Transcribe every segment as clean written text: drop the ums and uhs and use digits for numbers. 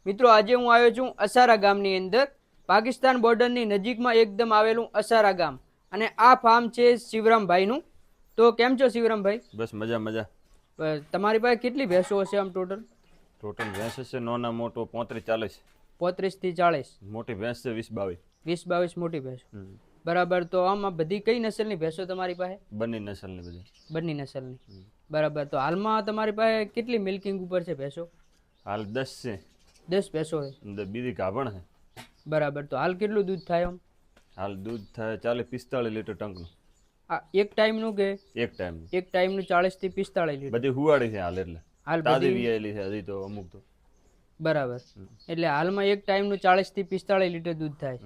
મિત્રો આજે હું આવ્યો છું અસારા ગામની અંદર, પાકિસ્તાન બોર્ડરની નજીકમાં એકદમ આવેલું અસારા ગામ, અને આ ફાર્મ છે શિવરામભાઈનું. તો કેમ છો શિવરામભાઈ? બસ મજા મજા. તમારી પાસે કેટલી ભેંસો હશે આમ ટોટલ? ટોટલ ભેંસ છે નાના મોટો 35-40. 35 થી 40? મોટી ભેંસ છે 20-22. 20-22 મોટી ભેંસો. બરાબર. તો આમાં બધી કઈ નસલની ભેંસો તમારી પાસે? બંને નસલની બધી. બંને નસલની. બરાબર. તો હાલમાં તમારી પાસે કેટલી મિલ્કિંગ ઉપર છે ભેંસો? હાલ 10 છે. 10 ભેંસો છે. બીજી ગાભણ છે. બરાબર. તો હાલ કેટલું દૂધ થાય આમ? હાલ દૂધ થાય 40-45 લીટર ટંકનું. આ એક ટાઈમનું કે? એક ટાઈમ. એક ટાઈમનું 40 થી 45 લીટર. બધી હુવાડી છે હાલ, એટલે હાલ તાજી બધી વિયાયેલી છે હજી તો અમુક તો. બરાબર. એટલે હાલમાં એક ટાઈમનું 40 થી 45 લીટર દૂધ થાય.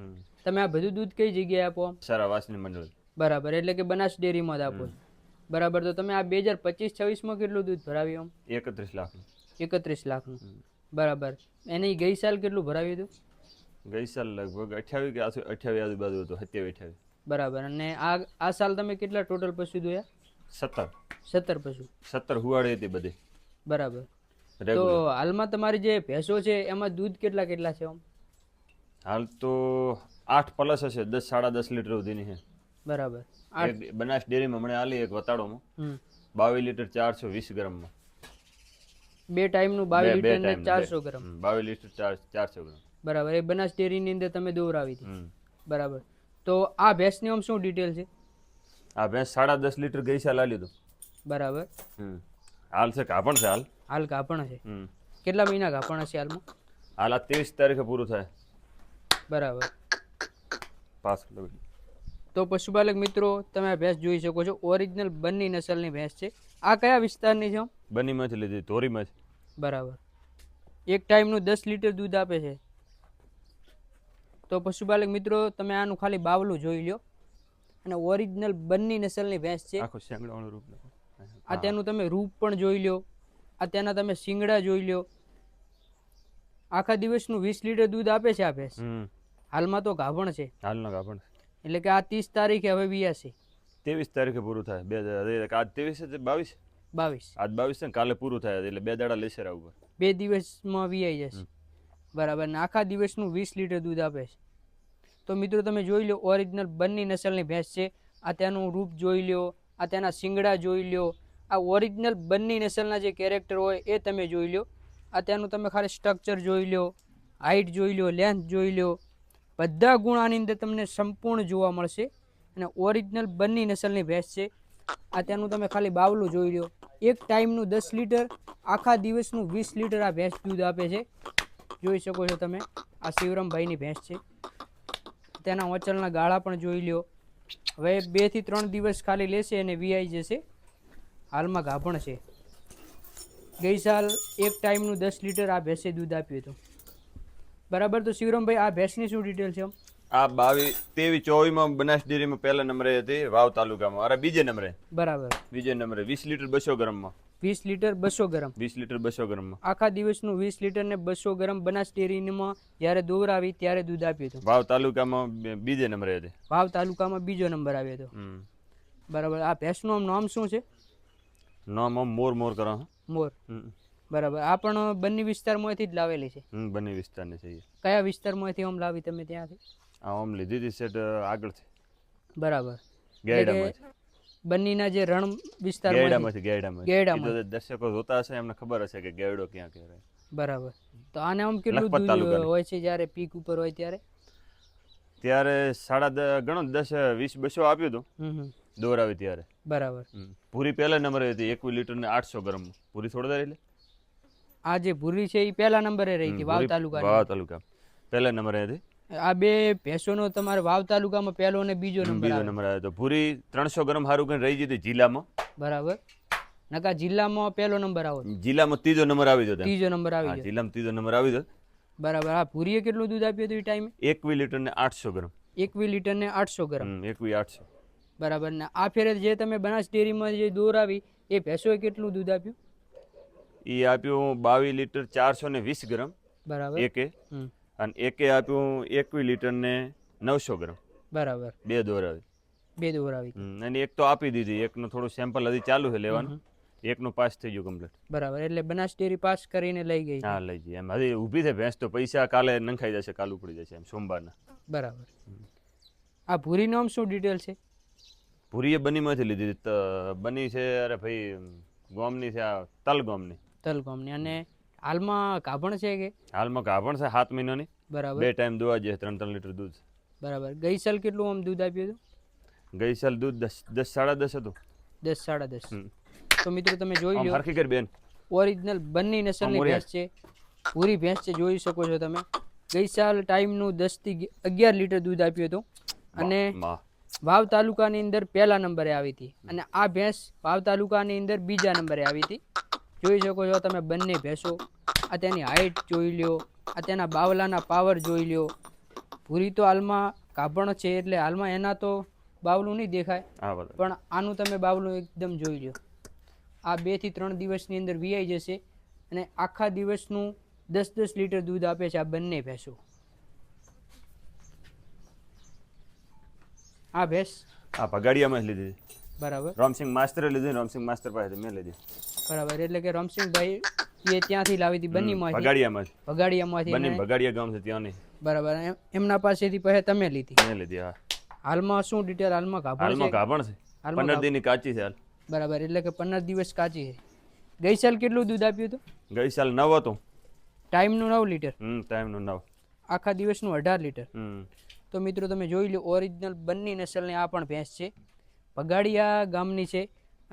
તમે આ બધું દૂધ કઈ જગ્યાએ આપો આમ? સારા વાસની મંડળ. બરાબર. એટલે કે બનાસ ડેરીમાં જ આપો છો. બરાબર. તો તમે આ 2025-26માં કેટલું દૂધ ભરાવ્યું આમ? 31 લાખનું. 31 લાખનું. બરાબર. એની ગઈ સાલ કેટલું ભરાવ્યું હતું? ગઈ સાલ લગભગ 28 કે 28 આજુબાજુ હતું, 27-28. બરાબર. અને આ સાલ તમે કેટલા ટોટલ પશુ દોયા? 17 પશુ. 17 હુવાડી હતી બધી. બરાબર. તો હાલમાં તમારી જે ભેંસો છે એમાં દૂધ કેટલા છે આમ? હાલ તો 8 પ્લસ હશે, 10 10.5 લીટર સુધીની છે. બરાબર. બનાસ ડેરીમાં મને આલી એક વતાડોમાં 22 લીટર 420 ગ્રામમાં. બે ટાઈમનું 22 લીટર ને 400 ગ્રામ. 22 લીટર 400 ગ્રામ. બરાબર. એ બનાસ ડેરીની અંદર તમે દોરાવી હતી. બરાબર. તો આ ભેંસની આમ શું ડિટેલ છે? આ ભેંસ 10.5 લીટર ગઈ સાલ આલી હતું. બરાબર. હાલ છે ગાભણ છે. હાલ ગાભણ છે. કેટલા મહિના ગાભણ હશે હાલમાં? હાલ આ 23 તારીખે પૂરું થાય. બરાબર. પાછળ તો પશુપાલક મિત્રો, તમે આ ભેંસ જોઈ શકો છો, ઓરિજિનલ બન્ની નસલની ભેંસ છે. આ કયા વિસ્તારની છે? બનીમાંથી લીધી, ધોરીમાંથી. બરાબર. એક ટાઈમનું 10 લીટર દૂધ આપે છે. તો પશુપાલક મિત્રો, તમે આનું ખાલી બાવલું જોઈ લો, અને ઓરિજિનલ બન્ની નસલની ભેંસ છે. આખો શેંગડાવાળું રૂપ. આ તેનું તમે રૂપ પણ જોઈ લો, આ તેના તમે શિંગડા જોઈ લો. આખા દિવસનું 20 લીટર દૂધ આપે છે આ ભેંસ. હાલમાં તો ગાભણ છે. હાલનો ગાભણ. એટલે કે આ 30 તારીખે હવે વિયાશે. 23 તારીખે પૂરું થાય. આજ 23 છે, 22. 22. આજ 22 છે ને, કાલે પૂરું થાય, એટલે 2 દાડા લેશે ઉપર. 2 દિવસમાં વિયાઈ જશે. બરાબર. ને આખા દિવસનું 20 લીટર દૂધ આપે છે. તો મિત્રો તમે જોઈ લો, ઓરિજિનલ બન્ની નસલની ભેંસ છે. આ તેનું રૂપ જોઈ લો, આ તેના શિંગડા જોઈ લો. આ ઓરિજિનલ બન્ની નસલના જે કેરેક્ટર હોય એ તમે જોઈ લો. આ તેનું તમે ખાલી સ્ટ્રક્ચર જોઈ લો, હાઇટ જોઈ લો, લેન્થ જોઈ લો. બધા ગુણ આની અંદર તમને સંપૂર્ણ જોવા મળશે. અને ઓરિજિનલ બન્ની નસલની ભેંસ છે. આ તેનું તમે ખાલી બાવલું જોઈ લો. એક ટાઈમનું 10 લીટર, આખા દિવસનું 20 લીટર આ ભેંસ દૂધ આપે છે. જોઈ શકો છો તમે. આ શિવરામભાઈની ભેંસ છે. તેના ઓચલના ગાળા પણ જોઈ લો. હવે 2 થી 3 દિવસ ખાલી લેશે અને વિયાઈ જશે. હાલમાં ગાભણ છે. ગઈ સાલ એક ટાઈમનું 10 લીટર આ ભેંસે દૂધ આપ્યું હતું. બરાબર. તો શિવરામભાઈ, આ ભેંસની શું ડિટેલ છે? આ 23-24 બનાસ ડેરીમાં પહેલા નંબરે હતી, વાવ તાલુકામાં. અરે બીજે નંબરે. બરાબર. બીજે નંબરે 20 લીટર 200 ગ્રામમાં. 20 લીટર 200 ગ્રામ. 20 લીટર 200 ગ્રામમાં. આખા દિવસનું 20 લીટર ને 200 ગ્રામ બનાસ ડેરીમાં જ્યારે દોરાવી ત્યારે દૂધ આપ્યું હતું. વાવ તાલુકામાં બીજે નંબરે હતી. વાવ તાલુકામાં બીજો નંબર આવ્યો હતો. બરાબર. આ ભેંસનું નામ શું છે? નામ મોર કરો. મોર. બરાબર. આ પણ બંને વિસ્તારમાંથી જ લાવેલી છે? બંને વિસ્તારની છે. કયા વિસ્તારમાંથી આમ લાવી તમે ત્યાંથી? આમ લીધી હતી સેટ આગળથી. બરાબર. ગેડામાંથી. બંનેના જે રણ વિસ્તાર, ગેડામાંથી. દર્શકો જોતા હશે, એમને ખબર હશે કે ગેડો ક્યાં કહેવાય. બરાબર. તો આને આમ કેટલું દૂધ હોય છે જ્યારે પીક ઉપર હોય ત્યારે? ત્યારે 10.5 ગણો, 10, 20, 200 આપ્યું હતું દોરાવી ત્યારે. બરાબર. પૂરી પહેલા નંબરે હતી, 21 લીટર ને 800 ગ્રામ. પૂરી થોડા એટલે આ જે ભૂરી છે એ પહેલા નંબરે રહી હતી વાવ તાલુકા. વાવ તાલુકા પહેલા નંબરે હતી. આ બે ભેંસોનો તમારે વાવ તાલુકામાં પહેલો અને બીજો નંબર આવ્યો તો. પૂરી 300 ગ્રામ સારું કરીને રહી જતી જિલ્લામાં. બરાબર. નકા જિલ્લામાં પહેલો નંબર આવો, જિલ્લામાં ત્રીજો નંબર આવી જતો. ત્રીજો નંબર આવી ગયો. જિલ્લામાં ત્રીજો નંબર આવી જતો. બરાબર. આ ભૂરીએ કેટલું દૂધ આપ્યું હતું એ ટાઈમે? 21 લીટર ને 800 ગ્રામ. 21 લીટર ને 800 ગ્રામ. 21-800. બરાબર. ને આ ફેરે જે તમે બનાસ ડેરીમાં જે દોરાવી એ ભેંસોએ કેટલું દૂધ આપ્યું? એ આપ્યું 22 લીટર 420 ગ્રામ. બરાબર. એકે. અને એકે આપ્યું 21 લીટર ને 900 ગ્રામ. બરાબર. બે દોરાવી. બે દોરાવી. અને એક તો આપી દીધી, એકનું થોડું સેમ્પલ હજી ચાલુ છે લેવાનું. એકનું પાસ થઈ ગયું કમ્પ્લીટ. બરાબર, એટલે બનાસ ડેરી પાસ કરીને લઈ ગઈ છે. હા લઈ જઈએ એમ. હજી ઊભી છે ભેંસ, તો પૈસા કાલે નંખાઈ જશે, કાલ ઉપડી જશે એમ સોમવારના. બરાબર. આ ભૂરીનું આમ શું ડિટેલ છે? ભૂરીએ બનીમાંથી લીધી હતી. બની છે અરે ભાઈ ગોમની છે, આ તલ ગોમની. તલગામની. અને હાલમાં ગાભણ છે કે? હાલમાં ગાભણ છે 7 મહિનાની. બરાબર 2 ટાઈમ દોવા જોઈએ, 3-3 લીટર દૂધ. બરાબર. ગઈ સાલ કેટલું આમ દૂધ આપ્યું હતું? ગઈ સાલ દૂધ 10 સાડા 10 હતું. 10 સાડા 10. તો મિત્રો તમે જોઈ આમ લો, હરખી કરી બેન. ઓરિજિનલ બંની નસલની મોરિયા. ભેંસ છે, પૂરી ભેંસ છે, જોઈ શકો છો તમે. ગઈ સાલ ટાઈમનું 10 થી 11 લીટર દૂધ આપ્યું હતું અને માં વાવ તાલુકાની અંદર પહેલા નંબરે આવી હતી. અને આ ભેંસ વાવ તાલુકાની અંદર બીજા નંબરે આવી હતી. જોઈ શકો છો તમે બંને ભેંસો. આ તેની હાઈટ જોઈ લ્યો, આ તેના બાવલાના પાવર જોઈ લ્યો. પૂરી તો હાલમાં ગાભણ છે એટલે હાલમાં એના તો બાવલું નહીં દેખાય, હા બરાબર. પણ આનું તમે બાવલું એકદમ જોઈ લ્યો. આ 2 થી 3 દિવસની અંદર વિયાઈ જશે અને આખા દિવસનું 10-10 લીટર દૂધ આપે છે આ બંને ભેંસો. આ ભેંસ આ ભગાડિયામાં જ લીધી. બરાબર રામસિંગ માસ્ટરે લીધી, રામસિંગ માસ્ટર પાસેથી મેં લીધી. બરાબર, એટલે કે રમસિંહભાઈ એ ત્યાંથી લાવી હતી બન્નીમાંથી, ભગાડિયામાં જ. ભગાડિયામાંથી. બની અને ભગાડિયા ગામ છે ત્યાંની બરાબર, એમના પાસેથી પછી તમે લીધી. મેં લીધી. હા હાલમાં શું ડિટેલ? હાલમાં ગાભણ હાલમાં છે? ગાભણ છે. હાલમાં 15 દિનની કાચી છે હાલ. બરાબર, એટલે કે 15 દિવસ કાચી છે. ગઈ સાલ કેટલું દૂધ આપ્યું હતું? ગઈ સાલ 9 હતું. ટાઈમનું 9 લીટર, ટાઈમનું 9. આખા દિવસનું 18 લીટર. હમ તો મિત્રો તમે જોઈ લો, ઓરિજિનલ બંની નસલની આ પણ ભેંસ છે, ભગાડિયા ગામની છે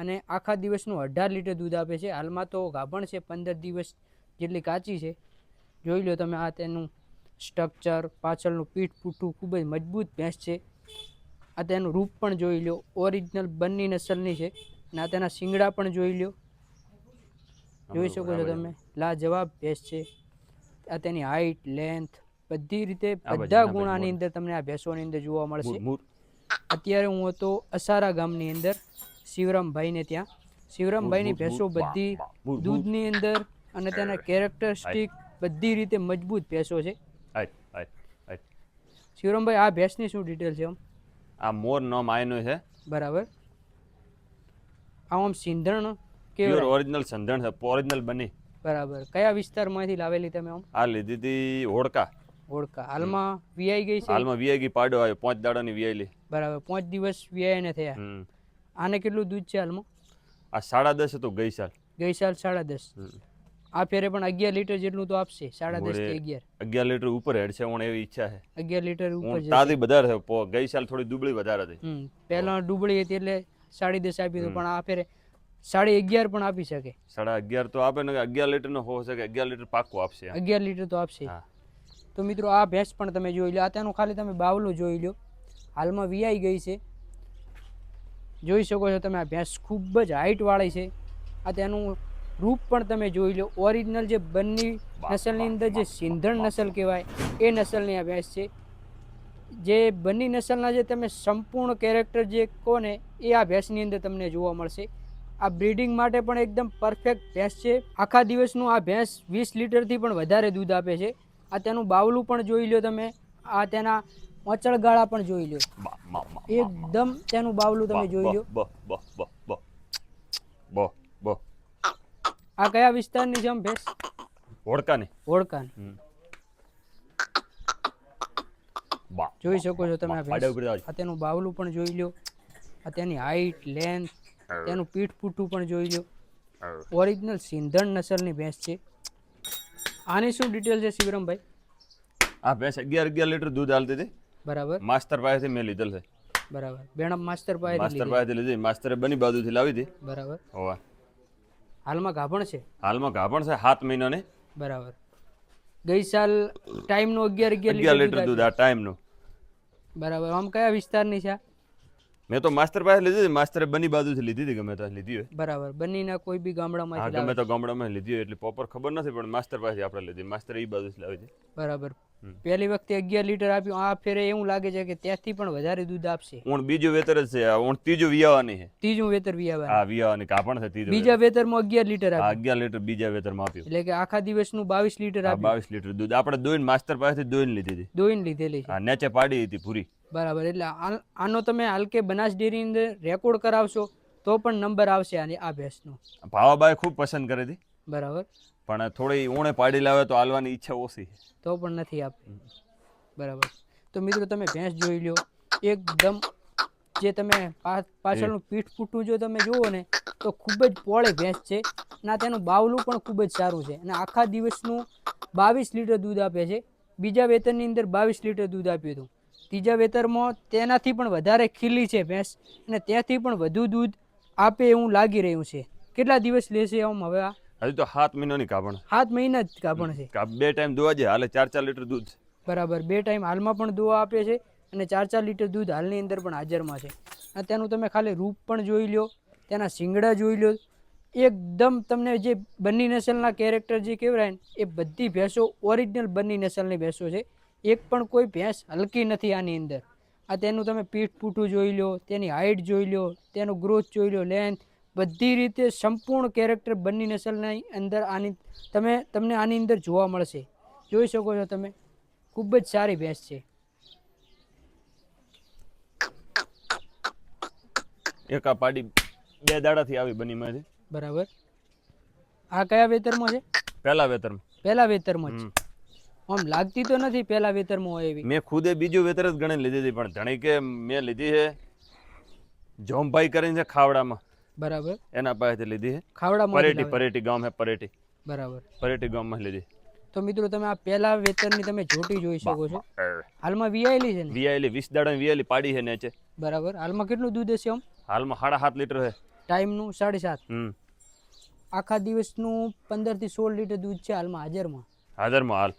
અને આખા દિવસનું 18 લીટર દૂધ આપે છે. હાલમાં તો ગાભણ છે, 15 દિવસ જેટલી કાચી છે. જોઈ લો તમે આ તેનું સ્ટ્રક્ચર, પાછળનું પીઠ પૂઠું ખૂબ જ મજબૂત ભેંસ છે. આ તેનું રૂપ પણ જોઈ લો, ઓરિજિનલ બંની નસલની છે. અને આ તેના શિંગડા પણ જોઈ લો, જોઈ શકો છો તમે, લાજવાબ ભેંસ છે. આ તેની હાઈટ, લેન્થ, બધી રીતે બધા ગુણ આની અંદર તમને આ ભેંસોની અંદર જોવા મળશે. અત્યારે હું હતો અસારા ગામની અંદર શિવરામભાઈને ત્યાં. શિવરામભાઈની ભેંસો બધી દૂધની અંદર અને તેના કેરેક્ટરિસ્ટિક બધી રીતે મજબૂત ભેંસો છે. શિવરામભાઈ, આ ભેંસની શું ડિટેલ છે? આ મોર નામ આયનો છે. બરાબર. આમ સિંધણ પ્યોર કે ઓરિજિનલ સંધણ છે, ઓરિજિનલ બની. બરાબર. કયા વિસ્તારમાંથી લાવેલી તમે? આમ આ લીધી હતી હોડકા. ઓળખા. હાલમાં વીઆઈ ગઈ છે? હાલમાં વીઆઈ પાડો આવ્યો, 5 દાડાની વીઆઈ. બરાબર, 5 દિવસ વીઆઈને થયા. આને કેટલું દૂધ છે હાલમાં? આ 10.5 હતું ગઈ સાલ. ગઈ સાલ 10.5. આ ફેરે પણ 11 લીટર જેટલું તો આપશે. 10.5 કે 11? 11 લીટર ઉપર હેડ છે ઓણ, એવી ઈચ્છા છે. 11 લીટર ઉપર જશે. તાજી વધારે છે. ગઈ સાલ થોડી દુબળી વધારે હતી. પહેલા ડુબળી હતી એટલે 10.5 આપી હતું, પણ આ ફેરે 11.5 પણ આપી શકે. 11.5 તો આપે ને, 11 લીટર નો હો શકે, 11 લીટર પાક્કું આપશે. 11 લીટર તો આપશે. હા. તો મિત્રો આ ભેંસ પણ તમે જોઈ લો, આ તેનું ખાલી તમે બાવલું જોઈ લો. હાલમાં વીઆઈ ગઈ છે, જોઈ શકો છો તમે. આ ભેંસ ખૂબ જ હાઈટ વાળી છે. આ તેનું રૂપ પણ તમે જોઈ લો. ઓરિજિનલ જે બંની નસલની અંદર જે સિંધણ નસલ કહેવાય એ નસલની આ ભેંસ છે. જે બંની નસલના જે તમે સંપૂર્ણ કેરેક્ટર જે કહો ને એ આ ભેંસની અંદર તમને જોવા મળશે. આ બ્રીડિંગ માટે પણ એકદમ પરફેક્ટ ભેંસ છે. આખા દિવસનું આ ભેંસ 20 લીટરથી પણ વધારે દૂધ આપે છે. આ તેનું બાવલું પણ જોઈ લો તમે, આ તેના ઓચળગાળા પણ જોઈ લો, એકદમ તેનું બાવલું તમે જોઈ લો. આ કયા વિસ્તારની છે ભેંસ? હોડકાની. હોડકાની. જોઈ શકો છો તમે આ ભેંસ. આ તેનું બાવલું પણ જોઈ લો, આ તેની હાઈટ, લેન્થ, તેનું પીઠ પૂઠું પણ જોઈ લો. ઓરિજિનલ સિંધણ નસલની ભેંસ છે. આની શું ડિટેલ છે શિવરામભાઈ? આ ભેંસ 11 લીટર દૂધ આલતી હતી. બરાબર. માસ્ટર પાસેથી મેં લીધેલ છે. બરાબર. બેણમ માસ્ટર પાસેથી લીધી. માસ્ટરે બની બાજુથી લાવી હતી. બરાબર. હોવા. હાલમાં ગાભણ છે? હાલમાં ગાભણ છે 7 મહિનાની. બરાબર. ગઈ સાલ ટાઈમનું 11 લીટર દૂધ આ ટાઈમનું. બરાબર. આમ કયા વિસ્તારની છે? મેં તો માસ્ટર પાસે લીધી હતી. માસ્ટરે બની બાજુથી લીધી હતી, ગમે ત્યાં લીધી હોય. બરાબર. બનીના કોઈ બી ગામડામાં? હા, ગમે તો ગામડામાં લીધી હોય, એટલે પ્રોપર ખબર નથી, પણ માસ્ટર પાસે આપણે લીધી. માસ્ટર એ બાજુથી લાવી હતી. બરાબર. પહેલી વખતે 11 લીટર આપ્યું, આ ફેરે એવું લાગે છે કે ત્યાંથી પણ વધારે દૂધ આપશે. ઓણ બીજું વેતર જ છે, ઓણ ત્રીજું વિયાવાની છે. ત્રીજું વેતર વિયાવાની? હા, વિયાવાની કાપણ છે ત્રીજું. બીજા વેતરમાં 11 લીટર આપ્યું? 11 લીટર બીજા વેતરમાં આપ્યું. એટલે કે આખા દિવસનું 22 લીટર આપ્યું? 22 લીટર દૂધ આપણે દોઈને માસ્ટર પાસેથી દોઈને લીધી હતી. દોઈને લીધેલી છે? હા, નેચે પાડી હતી પૂરી. બરાબર. એટલે આનો તમે હાલ કે બનાસ ડેરી અંદર રેકોર્ડ કરાવશો તો પણ નંબર આવશે આ ભેંસનો. ભાવાબાઈ ખૂબ પસંદ કરી હતી, બરાબર. પણ થોડી ઊણે પાડી લાવે તો હાલવાની ઈચ્છા ઓછી છે. તો પણ નથી આપતી. બરાબર. તો મિત્રો તમે ભેંસ જોઈ લો, એકદમ જે તમે પાછળનું પીઠ પૂઠું જો તમે જુઓ ને તો ખૂબ જ પોળી ભેંસ છે. અને તેનું બાવલું પણ ખૂબ જ સારું છે. અને આખા દિવસનું 22 લીટર દૂધ આપે છે. બીજા વેતરની અંદર 22 લીટર દૂધ આપ્યું હતું. ત્રીજા વેતરમાં તેનાથી પણ વધારે ખીલી છે ભેંસ, અને ત્યાંથી પણ વધુ દૂધ આપે એવું લાગી રહ્યું છે. કેટલા દિવસ લેશે આમ હવે? હજી તો 7 મહિનાની ગાભણ. 7 મહિના જ ગાભણ છે. 2 ટાઈમ દોવા છે, હાલે 4 લીટર દૂધ. બરાબર. 2 ટાઈમ હાલમાં પણ દોવા આપે છે અને 4 લીટર દૂધ હાલની અંદર પણ હાજરમાં છે. અને તેનું તમે ખાલી રૂપ પણ જોઈ લો, તેના શિંગડા જોઈ લો. એકદમ તમને જે બન્ની નસલના કેરેક્ટર જે કહેવાય ને એ બધી ભેંસો ઓરિજિનલ બન્ની નસલની ભેંસો છે. એક પણ કોઈ ભેંસ હલકી નથી આની અંદર. આ તેનું તમે પીઠ પૂઠું જોઈ લો, તેની હાઇટ જોઈ લો, તેનો ગ્રોથ જોઈ લો, લેન્થ, બધી રીતે સંપૂર્ણ કેરેક્ટર બન્ની નસલની અંદર તમને આની અંદર જોવા મળશે. જોઈ શકો છો તમે, ખૂબ જ સારી ભેંસ છે. એક આ પાડી 2 દાડાથી આવી બનીમાંથી. બરાબર. આ કયા વેતરમાં છે? પહેલા વેતરમાં. પહેલા વેતરમાં જ. આમ લાગતી તો નથી પહેલા વેતરમાં હોય એવી. મેં ખુદે બીજું વેતર જ ગણી લીધી હતી, પણ ધણી કે મેં લીધી છે જોમભાઈ કરીને છે ખાવડામાં. બરાબર. એના પાસેથી લીધી છે. ખાવડામાં પરેટી ગામ હે પરેટી. બરાબર. પરેટી ગામમાં લીધી. તો મિત્રો તમે આ પહેલા વેતરની તમે જોટી જોઈ શકો છો. હાલમાં વીઆઈલી છે ને? વીઆઈલી 20 દાડાની વીઆઈલી પાડી છે ને છે. બરાબર. હાલમાં કેટલું દૂધ હશે આમ? હાલમાં 7.5 લીટર છે. ટાઈમનું 7.5. આખા દિવસનું 15 થી 16 લીટર દૂધ છે હાલમાં હાજરમાં હાલ.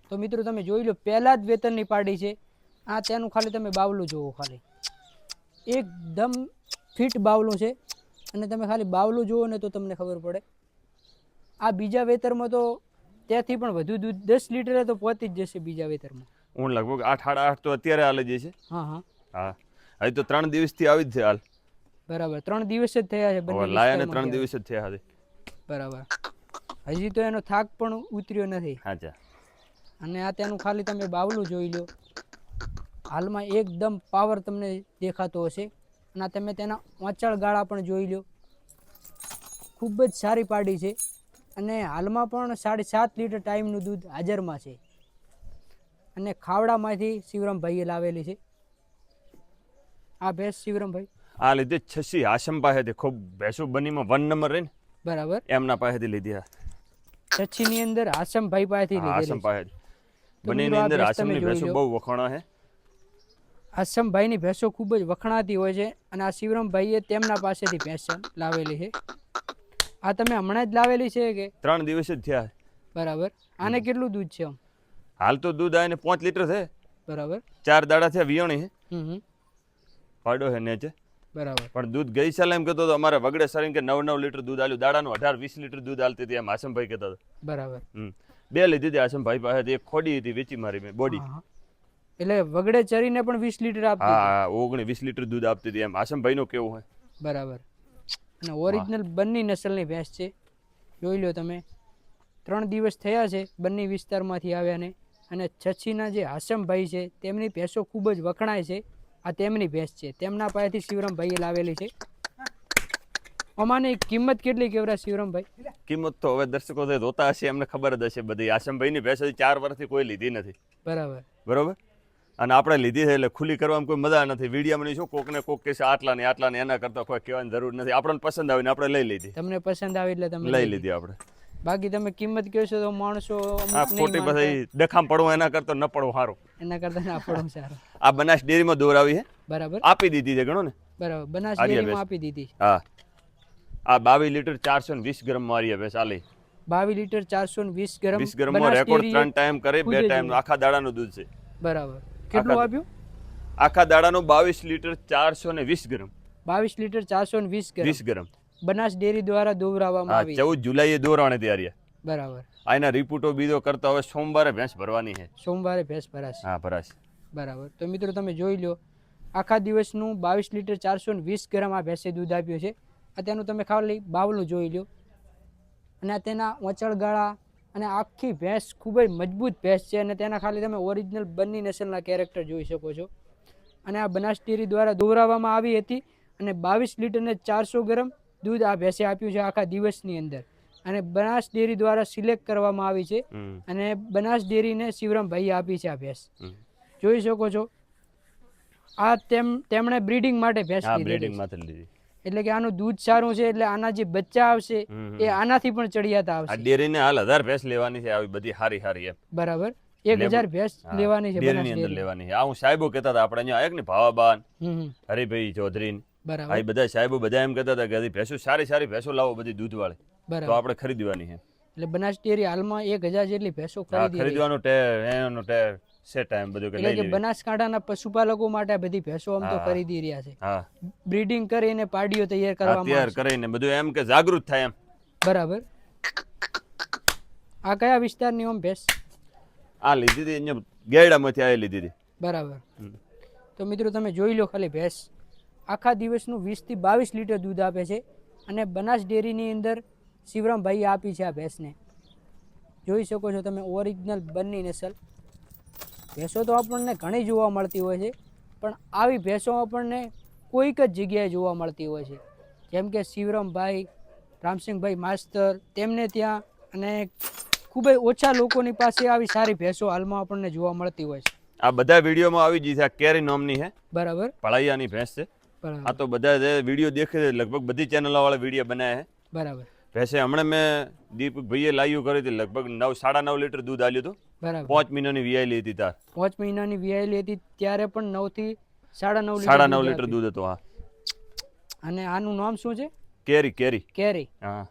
તો મિત્રો તમે જોઈ લો, પહેલા જ વેતનની પાડી છે. આ તેનું ખાલી તમે બાવલું જુઓ, ખાલી એકદમ ફિટ બાવલું છે. અને તમે ખાલી બાવલું જુઓ ને તો તમને ખબર પડે. આ બીજા વેતરમાં તો ત્યાંથી પણ વધુ દૂધ 10 લીટરે તો પહોંચી જ જશે બીજા વેતરમાં. હું લગભગ 8.5 તો અત્યારે હાલે જ છે. હા. હજી તો 3 દિવસથી આવી જ છે હાલ. બરાબર. 3 દિવસ જ થયા છે બંને લાયાને 3 દિવસ જ થયા છે. બરાબર. હજી તો એનો થાક પણ ઉતર્યો નથી. હાચા. અને આ તેનું ખાલી તમે બાવલું જોઈ લો, હાલમાં એકદમ પાવર તમને દેખાતો હશે. અને તમે તેના વાંચળ ગાળા પણ જોઈ લો, ખૂબ જ સારી પાડી છે. અને હાલમાં પણ 7.5 લીટર ટાઈમનું દૂધ હાજરમાં છે. અને ખાવડામાંથી શિવરામભાઈએ લાવેલી છે આ ભેંસ. શિવરામભાઈ આ લીધી છસી હાશમ પાસેથી. ખૂબ ભેંસો બનીમાં 1 નંબર રહી ને. બરાબર. એમના પાસેથી લીધી. છચ્છીની અંદર હાશમભાઈ પાસેથી લીધેલી. હાશમ પાસેથી. બનીની અંદર હાશમની ભેંસો બહુ વખણા છે. હાશમભાઈની ભેંસો ખૂબ જ વખણાતી હોય છે. અને આ શિવરામભાઈએ તેમના પાસેથી ભેંસ લાવેલી છે. આ તમે હમણાં જ લાવેલી છે કે? 3 દિવસ જ થયા. બરાબર. આને કેટલું દૂધ છે આમ? હાલ તો દૂધ આને 5 લીટર છે. બરાબર. 4 દાડા થયા વિયોણી છે. હમ. પાડો છે નેચે. બરાબર. પણ દૂધ ગઈ સાલ એમ કહેતો હતો અમારે વગડે સરીને કે 9 લીટર દૂધ આલ્યું. દાડાનું 18-20 લીટર દૂધ આલતી હતી એમ હાશમભાઈ કહેતા હતા. બરાબર. 2 લીધી હતી હાશમભાઈ પાસેથી. એક ખોડી હતી, વેચી મારી મેં બોડી. એટલે વગડે ચરીને પણ 20 લીટર આપતી? હા, 19-20 લીટર દૂધ આપતી હતી એમ હાશમભાઈનું કેવું હોય. બરાબર. અને ઓરિજિનલ બન્ની નસલની ભેંસ છે. જોઈ લો તમે, 3 દિવસ થયા છે બન્ની વિસ્તારમાંથી આવ્યા ને. અને છચ્છીના જે હાશમભાઈ છે તેમની ભેંસો ખૂબ જ વખણાય છે. આ તેમની ભેંસ છે, તેમના પાસેથી શિવરામભાઈએ લાવેલી છે. અમાની કિંમત કેટલી કેવરા શિવરામભાઈ? કિંમત તો હવે દર્શકો જોતા હશે, એમને ખબર જ હશે બધી. હાશમભાઈની ભેંસ 4 વર્ષથી કોઈ લીધી નથી. બરોબર. અને આપણે લીધી છે એટલે ખુલ્લી કરવામાં કોઈ મજા નથી. વિડીયામાં શું કોકને કોક કે આટલા ને એના કરતા કોઈ કહેવાની જરૂર નથી. આપણને પસંદ આવીને આપણે લઈ લીધી. તમને પસંદ આવી એટલે તમે લઈ લીધી આપણે. બાકી તમે કિંમત કહેશો તો માણસો ખોટી પછી ડખામ પડવું એના કરતા ન પડવું સારું. એના કરતા ના પડવું સારું. આ બનાસ ડેરીમાં દોરાવી છે. બરાબર. આપી દીધી છે ગણો ને. બરાબર. બનાસ ડેરીમાં આપી દીધી. હા. આ 22 લીટર 420 ગ્રામ મારી ભેંસ આલી. 22 લીટર 420 ગ્રામ. 20 ગ્રામમાં રેકોર્ડ 3 ટાઈમ કરે, 2 ટાઈમ આખા દાડાનું દૂધ છે. બરાબર. કેટલું આપ્યું? આખા દાડાનું 22 લીટર 420 ગ્રામ. 22 લીટર 420 ગ્રામ. 20 ગ્રામ. બનાસ ડેરી દ્વારા દોરાવવામાં આવી. 14 જુલાઈએ દોરાણે તૈયારી. બરાબર. આના રિપોર્ટો બીજો કરતા હવે સોમવારે ભેંસ ભરવાની છે. સોમવારે ભેંસ ભરાશે. હા, ભરાશે. બરાબર. તો મિત્રો તમે જોઈ લો, આખા દિવસનું 22 લીટર 420 ગ્રામ આ ભેંસે દૂધ આપ્યું છે. આ તેનું તમે ખાલી બાવલું જોઈ લો. અને તેના વચળ ગાળા અને આખી ભેંસ ખૂબ જ મજબૂત ભેંસ છે. અને તેના ખાલી તમે ઓરિજિનલ બન્ની નસલના કેરેક્ટર જોઈ શકો છો. અને આ બનાસ ડેરી દ્વારા દોરાવવામાં આવી હતી. અને 22 લીટર ને 400 ગ્રામ દૂધ આ ભેંસે આપ્યું છે આખા દિવસની અંદર. અને બનાસ ડેરી દ્વારા સિલેક્ટ કરવામાં આવી છે અને બનાસ ડેરીને શિવરામભાઈ આપી છે આ ભેંસ. જોઈ શકો છો આ તેમણે બ્રીડિંગ માટે ભેંસ લીધી, એટલે કે આનું દૂધ સારું છે એટલે આના જે બચ્ચા આવશે એ આનાથી પણ ચડિયાતા આવશે. ડેરીને હાલ 1000 ભેંસ લેવાની છે, આવી બધી હારી હારી એમ. બરાબર, 1000 ભેંસ લેવાની છે ડેરીની અંદર લેવાની છે. આ હું સાહેબો કહેતા હતા આપણે અહીંયા આયા કે ને ભાવાબાન, હરિભાઈ ચૌધરી, આ બધા સાહેબો બધા એમ કહેતા હતા કે ભેંસો સારી સારી ભેંસો લાવો બધી દૂધ વાળી, તો આપણે ખરીદવાની છે. એટલે બનાસ ડેરી હાલમાં 1000 જેટલી ભેંસો ખરીદવાનો એનો સેટ ટાઈમ બધું કે એટલે કે બનાસકાંઠાના પશુપાલકો માટે આ બધી ભેંસો આમ તો ખરીદી રહ્યા છે. હા, બ્રીડિંગ કરીને પાડીઓ તૈયાર કરીને બધું એમ કે જાગૃત થાય એમ. બરાબર. આ કયા વિસ્તારની ઓમ ભેંસ? આ લીધી હતી અહીંયા ગેડામાંથી આ લીધી હતી. બરાબર. તો મિત્રો તમે જોઈ લો ખાલી ભેંસ આખા દિવસનું 20 થી 22 લીટર દૂધ આપે છે અને બનાસ ડેરીની અંદર શિવરામભાઈએ આપી છે આ ભેંસને. જોઈ શકો છો તમે ઓરિજિનલ બન્ની નસલ ભેંસો તો આપણને ઘણી જોવા મળતી હોય છે, પણ આવી ભેંસો આપણને કોઈક જ જગ્યાએ જોવા મળતી હોય છે, જેમ કે શિવરામભાઈ, રામસિંહભાઈ માસ્તર તેમને ત્યાં, અને ખૂબ જ ઓછા લોકોની પાસે આવી સારી ભેંસો હાલમાં આપણને જોવા મળતી હોય છે. આ બધા વિડીયોમાં આવી ગઈ છે. આ કેરી નામની છે. બરાબર. પળાઈયાની ભેંસ છે. આ તો બધા જે વિડીયો દેખે છે લગભગ બધી ચેનલો વાળા વિડીયો બનાવે છે. બરાબર. ભેંસે હમણાં મેં દીપકભાઈએ લાવ્યું કરી હતી, લગભગ 9.5 લીટર દૂધ આલ્યું હતું. બરાબર. 5 મહિનાની વિયાયેલી હતી તાર. 5 મહિનાની વિયાયેલી હતી ત્યારે પણ 9 થી 9.5 લીટર દૂધ હતું. હા. અને આનું નામ શું છે? કેરી. હા.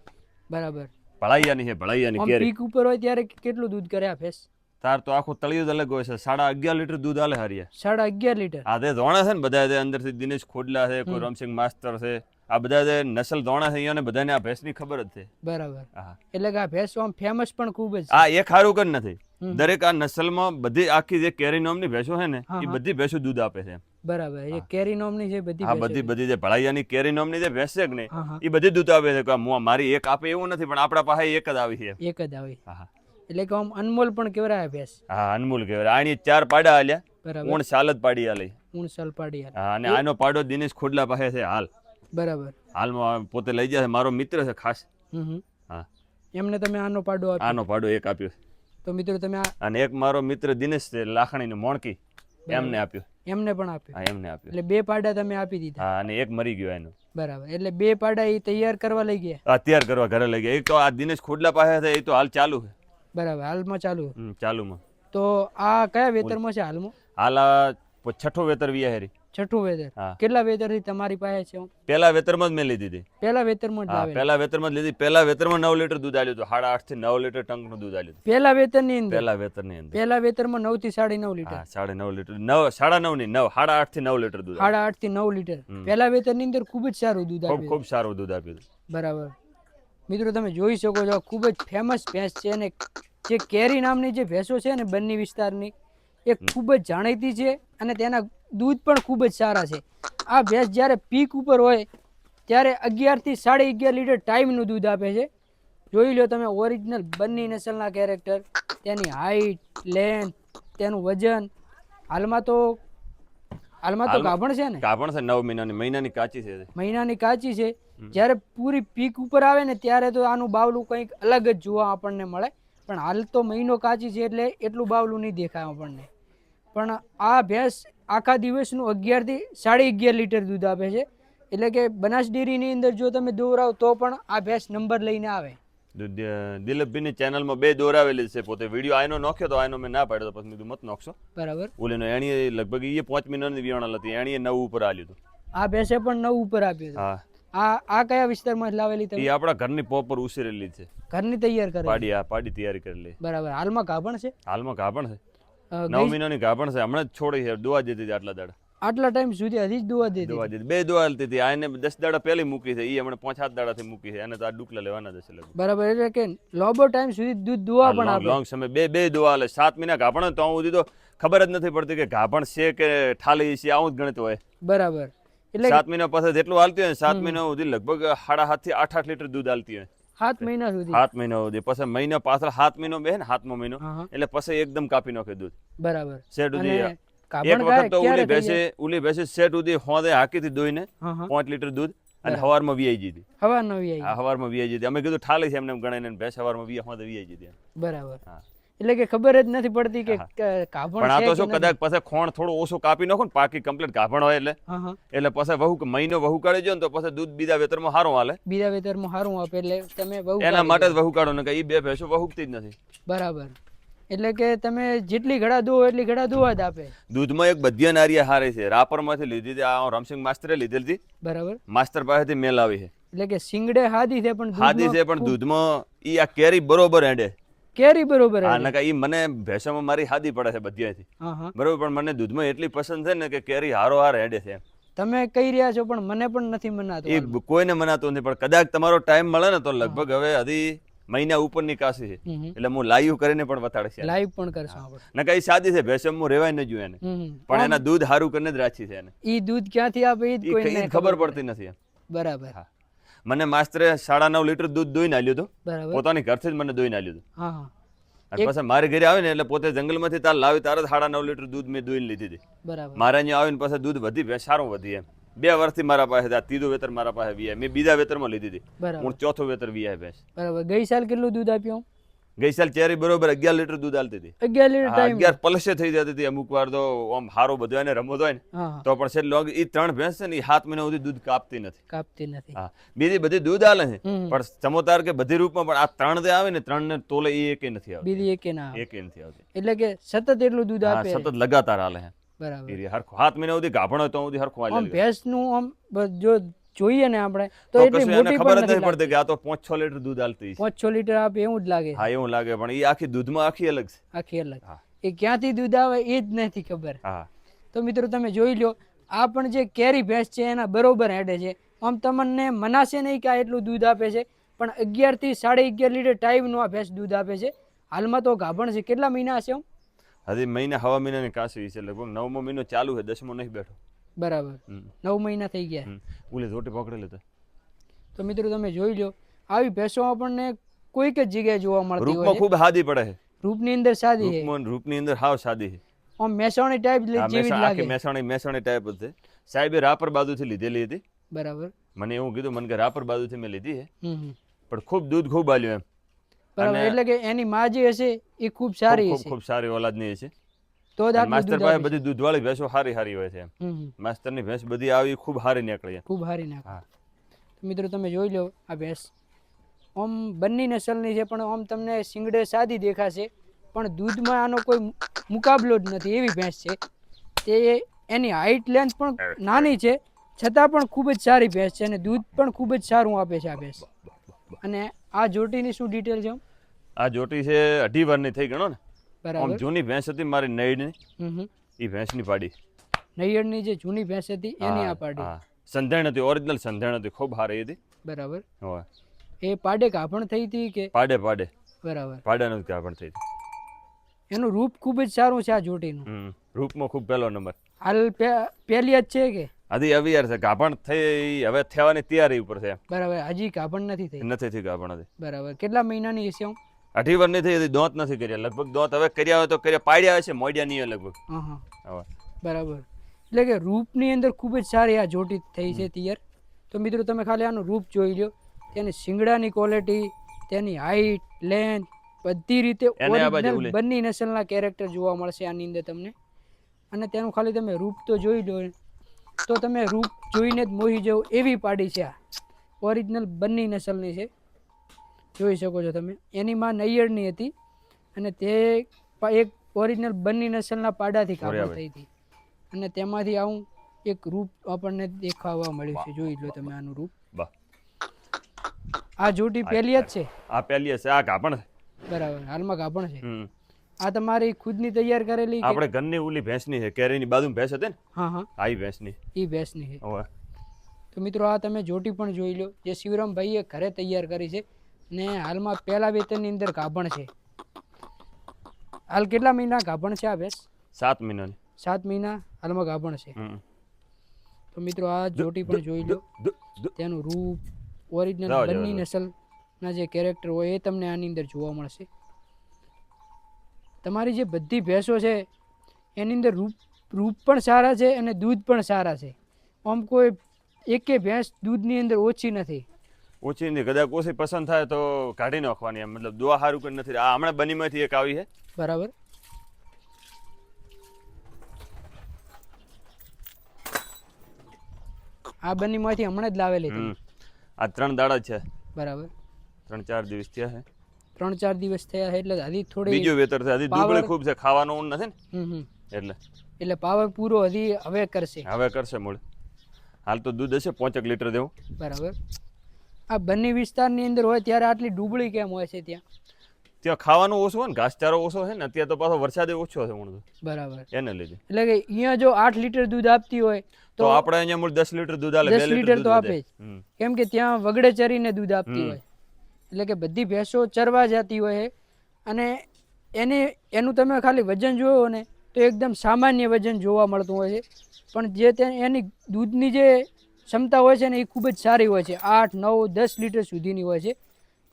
બરાબર. ભળાઈયાની છે, ભળાઈયાની કેરી. પીક ઉપર હોય ત્યારે કેટલું દૂધ કરે આ ભેંસ? તાર તો આખું તળિયું જ અલગ હોય છે. 11.5 લીટર દૂધ આલે હારીયા. 11.5 લીટર. આ તે ધોણા છે ને બધા જે અંદરથી દિનેશ ખોડલા છે, કોઈ રામસિંહ માસ્તર છે, આ બધા જે નસલ ધોણા છે અહીંયાને બધાને આ ભેંસની ખબર જ છે. બરાબર. એટલે કે આ ભેંસ આમ ફેમસ પણ ખૂબ જ. આ એક હારું કર નથી. દરેક આ નસલમાં બધી આખી જે કેરી નામની ભેંસો છે ને એ બધી ભેંસો દૂધ આપે છે. બરાબર. એ કેરી નામની છે બધી. હા, બધી જે ભળાઈયાની કેરી નામની જે ભેંસ છે ને એ બધી દૂધ આપે છે. મારી એક આપે એવું નથી, પણ આપણા પાસે એક જ આવી છે. એક જ આવી. હા. એટલે કે આમ અનમોલ પણ કેવરાય ભેંસ. હા, અનમોલ કેવરાય. આની 4 પાડા આલ્યા. બરાબર. 3 સાલ જ પાડી આલી. 3 સાલ પાડી આલી. હા, અને આનો પાડો દિનેશ ખોડલા પાસે છે હાલ. બરાબર. હાલમાં પોતે લઈ જાય, મારો મિત્ર છે ખાસ. હા. એમને તમે આનો પાડો આપ્યો? આનો પાડો એક આપ્યો. તો મિત્રો તમે અને એક મારો મિત્ર દિનેશ છે લાખણીનો મોણકી, એમને આપ્યો. એમને પણ આપ્યો. હા, એમને આપ્યો. એટલે 2 પાડા તમે આપી દીધા. હા, અને એક મરી ગયો એનો. બરાબર. એટલે 2 પાડા એ તૈયાર કરવા લઈ ગયા. હા, તૈયાર કરવા ઘરે લઈ ગયા. એક તો આ દિનેશ ખોડલા પાસે છે, એ તો હાલ ચાલુ છે. બરાબર. હાલમાં ચાલુ. ચાલુમાં. તો આ કયા વેતરમાં છે હાલમાં? હાલ આ 6ઠો વેતર વિયાહેરી. 6ઠું વેતર. કેટલા વેતર થી તમારી પાસે છે? પહેલા વેતરમાં જ મેં લીધી હતી. પહેલા વેતરમાં જ લાવેલી? પહેલા વેતરમાં જ લીધી. પહેલા વેતરમાં 9 લીટર દૂધ આલ્યું હતું. 8.5 થી 9 લીટર ટંકનું દૂધ આલ્યું હતું. પહેલા વેતરની અંદર? પહેલા વેતરની અંદર. પહેલા વેતરમાં 9 થી 9.5 લીટર. હા, 9.5 લીટર. 9.5 નહીં, 8.5 થી 9 લીટર દૂધ. 8.5 થી 9 લીટર. પહેલા વેતરની અંદર ખૂબ જ સારું દૂધ આપ્યું. ખૂબ સારું દૂધ આપ્યું. બરાબર. મિત્રો તમે જોઈ શકો છો ખૂબ જ ફેમસ ભેંસ છે, અને જે કેરી નામની જે ભેંસો છે ને બન્ની વિસ્તારની એ ખૂબ જ જાણીતી છે, અને તેના દૂધ પણ ખૂબ જ સારા છે. આ ભેંસ જ્યારે પીક ઉપર હોય ત્યારે 11 થી 11.5 લીટર ટાઈમનું દૂધ આપે છે. જોઈ લો તમે ઓરિજિનલ બન્ની નસલના કેરેક્ટર, તેની હાઈટ, લેન્થ, તેનું વજન. હાલમાં તો ગાભણ છે ને? ગાભણ છે. 9 મહિનાની કાચી છે. મહિનાની કાચી છે. જ્યારે પૂરી પીક ઉપર આવે ને ત્યારે તો આનું બાવલું કંઈક અલગ જ જોવા આપણને મળે, પણ હાલ તો મહિનો કાચી છે એટલે એટલું બાવલું નહીં દેખાય આપણને. પણ આ ભેંસ આખા દિવસનું 11 થી 11.5 લીટર દૂધ આપે છે. એટલે કે બનાસ ડેરીની અંદર જો તમે દોરાવ તો પણ આ ભેંસ નંબર લઈને આવે. દિલીપભાઈની ચેનલમાં 2 દોરાવેલી છે. પોતે વિડીયો આનો નાખ્યો તો આનો મેં ના પાડ્યો, પછી મેં મત નાખશો. બરાબર. ઓલીનો એણીએ લગભગ એ 5 મહિનાની વિયાણલ હતી, એણીએ 9 ઉપર આલ્યું હતું. આ ભેંસે પણ 9 ઉપર આપ્યું હતું. હા. આ કયા વિસ્તારમાં લાવેલી તમે? એ આપણા ઘરની પોપર ઉછેરેલી છે. ઘરની તૈયાર કરેલી? પાડી તૈયાર કરેલી. બરાબર. હાલમાં ગાભણ છે? હાલમાં ગાભણ છે. 9 મહિનાની ગાભણ છે. હમણાં જ છોડી છે. દોવા દેતી આટલા દાડા. આટલા ટાઈમ સુધી હજી જ દોવા દેતી? 2 દોવા આલતી હતી. આને 10 દાડા પહેલી મૂકી છે. એ હમણાં 5-7 દાડાથી મૂકી છે. અને તો આ ડુકલા લેવાના જ છે. બરાબર. એટલે કે લાંબો ટાઈમ સુધી દૂધ દોવા પણ આપે? લોંગ સમય. બે દોવા આલે. 7 મહિના ગાભણ તો હું તો ખબર જ નથી પડતી કે ગાભણ છે કે ઠાલી છે. આવું જ ગણિત હોય. બરાબર. એટલે 7 મહિના પછી જેટલું હાલતી હોય 7 મહિના સુધી લગભગ 7.5 થી 8 લીટર દૂધ હાલતી હોય. 7 મહિના સુધી? 7 મહિના સુધી. પછી મહિના પાછળ 7 મહિનો બે ને 7મો મહિનો એટલે પછી એકદમ કાપી નાખે દૂધ. બરાબર. શેડ સુધી કાબણ વખત તો ક્યારે થઈ જાય? ઉલી ભેંસે સેટ ઉધી હોદે હાકીથી દોઈને હા હા 5 લીટર દૂધ અને હવારમાં વીઆઈ જીધી. હવા નવી આવી. હા હવારમાં વીઆઈ જીધી. અમે કીધું ઠાલી છે એમને એમ ગણાઈને ભેંસ હવારમાં હોદે વીઆઈ જીધી. બરાબર. હા. એટલે કે ખબર જ નથી પડતી કે કાબણ પણ આ છે તો કે શું કદાચ પછી ખોણ થોડું ઓછું કાપી નાખો ને પાકી કમ્પ્લીટ ગાભણ હોય એટલે હા હા એટલે પછી મહિનો વહુ કાઢી જો ને તો પછી દૂધ બીજા વેતરમાં સારું હાલે. બીજા વેતરમાં સારું આપે એટલે તમે બહુ એના માટે જ વહુ કાઢો ને કે એ બે ભેંસો વહુકતી જ નથી. બરાબર. એટલે કે તમે જેટલી ઘડા દો એટલી ઘડા દોવા જ આપે. દૂધમાં એક બધિયા નારિયા હારે છે. રાપરમાંથી લીધી હતી. આ રમસિંગ માસ્ટરે લીધેલી હતી. બરાબર. માસ્ટર પાસેથી મેલ આવી છે. એટલે કે સિંગડે હાદી છે પણ હાદી છે પણ દૂધમાં ઈ આ કેરી બરોબર હેડે. કેરી બરોબર હા નકા ઈ મને ભેંસોમાં મારી હાદી પડે છે બધ્યાથી. હા હા બરોબર પણ મને દૂધમાં એટલી પસંદ છે ને કે કેરી હારો હાર હેડે છે. તમે કહી રહ્યા છો પણ મને પણ નથી મનાતું. એ કોઈને મનાતું નથી પણ કદાચ તમારો ટાઈમ મળે ને તો લગભગ હવે હજી મહિના ઉપરની કાશી છે. એટલે હું લાઈવ કરીને પણ બતાડશે. લાઈવ પણ કરશો આપણે. નકા ઈ સાદી છે ભેંસોમાં હું રેવાય ન જોયું એને. પણ એના દૂધ હારું કરીને જ રાખી છે એને. ઈ દૂધ ક્યાંથી આપે ઈ કોઈને ખબર પડતી નથી. બરાબર. હા મને માસ્ટરે 9.5 લીટર દૂધ દોઈને આલ્યું હતું. બરાબર. પોતાની ઘરથી જ મને દોઈને આલ્યું હતું. હા હા. અને પછી મારે ઘરે આવે ને એટલે પોતે જંગલમાંથી તાર લાવી તારે 9.5 લીટર દૂધ મેં દોઈને લીધી હતી. બરાબર. મારે અહીંયા આવીને પછી દૂધ વધી સારું વધી એમ 2 વર્ષથી મારા પાસે આ ત્રીજું વેતર મારા પાસે વીઆઈ. મેં બીજા વેતરમાં લીધી હતી. બરાબર. હું ચોથું વેતર વીઆઈ ભેંસ. બરાબર. ગઈ સાલ કેટલું દૂધ આપ્યું? ગઈ સાલ ચેરી બરોબર 11 લીટર દૂધ આલતી હતી. 11 લીટર ટાઈમ 11 પલસે થઈ જતી હતી. અમુક વાર તો આમ હારો બધો એને રમતો હોય ને તો પણ છેલ્લો એ 3 ભેંસ છે ને એ 7 મહિના સુધી દૂધ કાપતી નથી. હા બીજી બધી દૂધ આલે છે પણ ચમોતાર કે બધી રૂપમાં પણ આ 3 જે આવે ને 3 ને તોલે એ એકે નથી આવતી. બીજી એકે ના આવે. એકે નથી આવતી. એટલે કે સતત એટલું દૂધ આપે. સતત લગાતાર હાલે છે. બરાબર. હરખું 7 મહિના સુધી ગાભણ હોય તો સુધી હરખું હાલે. આમ ભેંસનું આમ જો જોઈએ ને આપણે તો એટલી મોટી ખબર પણ જ નથી પડતી કે આ તો 5-6 લીટર દૂધ આલતી છે. 5-6 લીટર આપે એવું જ લાગે. હા એવું લાગે પણ એ આખી દૂધમાં આખી અલગ છે. આખી અલગ. એ ક્યાંથી દૂધ આવે એ જ નથી ખબર. હા તો મિત્રો તમે જોઈ લો આ પણ જે કેરી ભેંસ છે એના બરોબર હેડે છે. આમ તમને મનાશે નહીં કે આ એટલું દૂધ આપે છે પણ 11 થી 11.5 લીટર ટાઈમનું આ ભેંસ દૂધ આપે છે. હાલમાં તો ગાભણ છે. કેટલા મહિના હશે? હજી મહિના હવા મહિનાની કાશી છે. લગભગ 9મો મહિનો ચાલુ છે. 10મો નહીં બેઠો. બરાબર. 9 મહિના થઈ ગયા. ઓલી રોટી પકડેલી તો. તો મિત્રો તમે જોઈ લો આવી ભેંસો આપણને કોઈક જ જગ્યાએ જોવા મળતી હોય રૂપમાં ખૂબ સાદી પડે છે. રૂપની અંદર સાદી છે. રૂપની અંદર હાવ સાદી છે. આમ મેસોણી ટાઈપ જેવી જ લાગે. મેસોણી ટાઈપ જ છે. સાહેબે રાપર બાજુથી લીધેલી હતી. બરાબર. મને એવું કીધું મને કે રાપર બાજુથી મેં લીધી છે પણ ખૂબ દૂધ ખૂબ આલ્યું એમ. બરાબર. એટલે કે એની માં જે હશે એ ખૂબ સારી હશે. ખૂબ સારી ઓલાદની હશે. તો જ માસ્ટર પાસે બધી દૂધવાળી ભેંસો સારી હોય છે એમ. માસ્ટરની ભેંસ બધી આવી ખૂબ સારી નીકળી. ખૂબ સારી નીકળી. મિત્રો તમે જોઈ લો આ ભેંસ આમ બંને નસલની છે પણ આમ તમને શિંગડે સાદી દેખાશે પણ દૂધમાં આનો કોઈ મુકાબલો જ નથી એવી ભેંસ છે. તે એની હાઈટ લેન્થ પણ નાની છે છતાં પણ ખૂબ જ સારી ભેંસ છે અને દૂધ પણ ખૂબ જ સારું આપે છે આ ભેંસ. અને આ જોટીની શું ડિટેલ છે? આ જોટી છે 2.5 વર્ષની થઈ ગણો ને. બરાબર. જૂની ભેંસ હતી મારી નૈડની એ ભેંસની પાડી. નૈયડની જે જૂની ભેંસ હતી એની આ પાડી. સંધેણ હતી. ઓરિજિનલ સંધેણ હતી. ખૂબ સારી હતી. બરાબર. હોય એ પાડે ગાભણ થઈ હતી કે? પાડે. બરાબર. પાડાનું ગાભણ થઈ હતી. એનું રૂપ ખૂબ જ સારું છે આ જોટીનું. રૂપમાં ખૂબ પહેલો નંબર. હાલ પહેલી જ છે કે હજી અવિયાર છે. ગાભણ થઈ હવે થવાની તૈયારી ઉપર છે. બરાબર. હજી ગાભણ નથી થઈ. નથી થઈ ગાભણ હતી. બરાબર. કેટલા મહિનાની હશે? 2.5 વર્ષની થઈ હતી. દોંત નથી કર્યા. લગભગ દોંત હવે કર્યા હોય તો કર્યા પાડ્યા હશે. મોડ્યા નહીં લગભગ. બરાબર. એટલે કે રૂપની અંદર ખૂબ જ સારી આ જોટી થઈ છે તૈયાર. તો મિત્રો તમે ખાલી આનું રૂપ જોઈ લો. તેની શિંગડાની ક્વોલિટી, તેની હાઈટ, લેન્થ બધી રીતે ઓરિજિનલ બંને નસલના કેરેક્ટર જોવા મળશે આની અંદર તમને. અને તેનું ખાલી તમે રૂપ તો જોઈ લો તો તમે રૂપ જોઈને જ મોહી જાવ એવી પાડી છે આ. ઓરિજિનલ બંને નસલની છે. જોઈ શકો છો તમે. એની માં નૈયડની હતી અને તે એક ઓરિજિનલ બંને નસલના પાડાથી કાપડ થઈ હતી અને તેમાંથી આવું એક રૂપ આપણને દેખાવા મળ્યું છે. જોઈ લો તમે આનું રૂપ. આ જોટી પહેલી જ છે? આ પહેલી છે. આ ગાભણ છે. બરાબર. હાલમાં ગાભણ છે. આ તમારી ખુદની તૈયાર કરેલી? આપણે ઘરની ઓલી ભેંસની છે. કેરીની બાજુમાં ભેંસ હતી ને. હા. આ ભેંસની. એ ભેંસની છે. તો મિત્રો આ તમે જોટી પણ જોઈ લો જે શિવરામભાઈએ ઘરે તૈયાર કરી છે ને હાલમાં પહેલા વેતનની અંદર ગાભણ છે. હાલ કેટલા મહિના ગાભણ છે આ ભેંસ? 7 મહિનાની. 7 મહિના હાલમાં ગાભણ છે. તો મિત્રો આ જોટી પણ જોઈ લો. તેનું રૂપ ઓરિજિનલ બંને નસલના જે કેરેક્ટર હોય એ તમને આની અંદર જોવા મળશે. તમારી જે બધી ભેંસો છે એની અંદર રૂપ પણ સારા છે અને દૂધ પણ સારા છે. આમ કોઈ એકે ભેંસ દૂધની અંદર ઓછી નથી. ઓછી નહીં, કદાચ ઓછી પસંદ થાય તો કાઢી નાખવાની, એમ મતલબ દુઆ સારું કરી નથી. આ હમણાં બનીમાંથી એક આવી છે. બરાબર. આ બનીમાંથી હમણાં જ લાવેલી તમે? આ 3 દાડા છે. બરાબર. 3-4 દિવસ થયા છે. 3-4 દિવસ થયા છે એટલે હજી થોડી બીજું વેતર છે. હજી દુબળી ખૂબ છે, ખાવાનું ઊન નથી ને એટલે પાવર પૂરો હજી હવે કરશે. હવે કરશે મૂળ. હાલ તો દૂધ હશે 5 લીટર દેવું. બરાબર. આ બન્ની વિસ્તારની અંદર હોય ત્યારે આટલી ડૂબળી કેમ હોય છે ત્યાં? ત્યાં ખાવાનું ઓછું હોય ને, ઘાસચારો ઓછો છે ને, અત્યારે તો પાછો વરસાદ ઓછો છે ઊણ. બરાબર. એને લીધે એટલે કે અહીંયા જો 8 લીટર દૂધ આપતી હોય તો આપણે અહીંયા મૂળ 10 લીટર દૂધ આલે, 10 લીટર તો આપે જ. કેમ કે ત્યાં વગડે ચરીને દૂધ આપતી હોય. એટલે કે બધી ભેંસો ચરવા જતી હોય અને એનું તમે ખાલી વજન જોયો ને તો એકદમ સામાન્ય વજન જોવા મળતું હોય છે, પણ જે એની દૂધની જે ક્ષમતા હોય છે ને એ ખૂબ જ સારી હોય છે. 8, 9, 10 લીટર સુધીની હોય છે.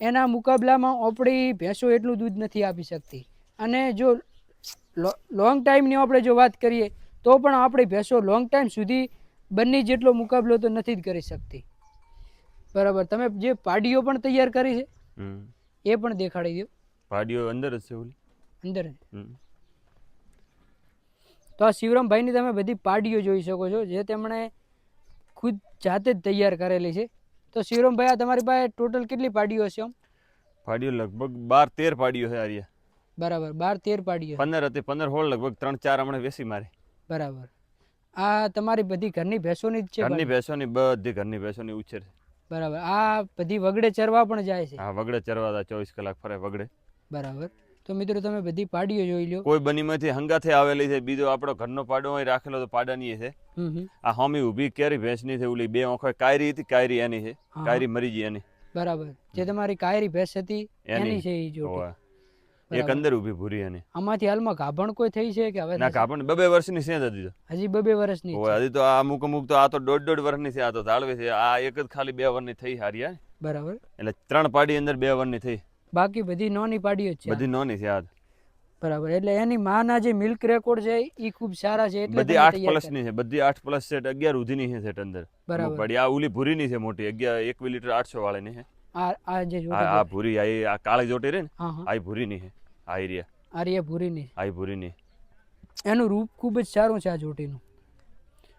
એના મુકાબલામાં આપણી ભેંસો એટલું દૂધ નથી આપી શકતી. અને જો લોંગ ટાઈમની આપણે જો વાત કરીએ તો પણ આપણી ભેંસો લોંગ ટાઈમ સુધી બંને જેટલો મુકાબલો તો નથી જ કરી શકતી. બરાબર. તમે જે પાડીઓ પણ તૈયાર કરી છે એ પણ દેખાડી દો. પાડીઓ અંદર જ છે, ઓલી અંદર. તો આ શિવરામભાઈની તમે બધી પાડીઓ જોઈ શકો છો જે તેમણે ખુદ જાતે જ તૈયાર કરેલી છે. તો શિવરામભાઈ, આ તમારી પાસે ટોટલ કેટલી પાડીઓ છે? પાડીઓ લગભગ 12-13 પાડીઓ છે આરિયા. બરાબર. 12-13 પાડીઓ. 15 હતી, 15-16 લગભગ 3-4 હમણાં વેસી મારી. બરાબર. આ તમારી બધી ઘરની ભેંસોની જ છે? ઘરની ભેંસોની, બધી ઘરની ભેંસોની ઉછેર છે. બરાબર. આ બધી વગડે ચરવા પણ જાય છે? હા, વગડે ચરવા 24 કલાક ફરે વગડે. બરાબર. તો મિત્રો તમે બધી પાડીઓ જોઈ લો. કોઈ બનીમાંથી હંગાથે આવેલી છે, બીજો આપણો ઘરનો પાડો અહીં રાખેલો તો પાડાની છે. આ હોમી ઊભી કેરી ભેંસની છે, ઓલી 2 આંખો કાયરી હતી, કાયરી એની છે. કાયરી મરી ગઈ એની. બરાબર. જે તમારી કાયરી ભેંસ હતી એની છે એ જોડી. એક અંદર ઊભી ભૂરી એની. આમાંથી હાલમાં ગાભણ કોઈ થઈ છે કે હવે? ના, ગાભણ 2 વર્ષની છે હજી તો. હજી 2 વર્ષની છે? હજી તો આ અમુક તો આ તો 1.5 વર્ષની છે. આ તો તાળવી છે. આ એક જ ખાલી 2 વર્ષની થઈ હારી. બરાબર. એટલે 3 પાડી અંદર 2 વર્ષની થઈ. બાકી બધી નાની પાડીઓ છે? બધી નાની છે. આ બરાબર. એટલે એની માના જે મિલ્ક રેકોર્ડ છે એ ખૂબ સારા છે. એટલે બધી 8+ ની છે. બધી 8+ સેટ 11 સુધીની છે સેટ અંદર. બરાબર. પાડી આ ઓલી ભૂરીની છે મોટી, 1 લીટર 800 વાળીની છે. આ જે જોટી આ ભૂરી, આ કાળી જોટી રે ને, આ ભૂરીની છે. આ એરિયા આરિયા ભૂરીની. આ ભૂરીની. એનું રૂપ ખૂબ જ સારું છે આ જોટીનું.